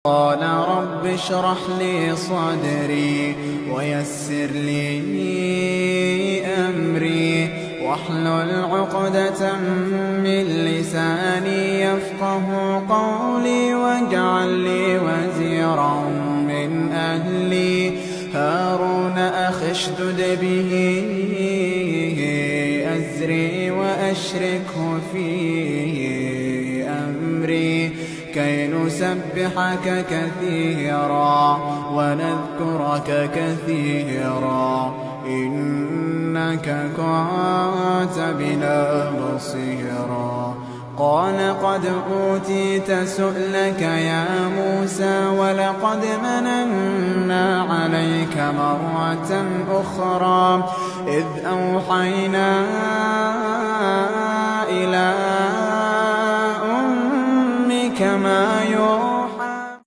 قال رب اشرح لي صدري ويسر لي أمري واحلل عقدة من لساني يفقه قولي واجعل لي وزيرا من أهلي هارون أخي اشدد به أزري وأشركه في أمري كي نسبحك كثيرا ونذكرك كثيرا إنك كنت بنا بصيرا. قال قد أوتيت سؤلك يا موسى ولقد مننا عليك مرة أخرى إذ أوحينا إلى ما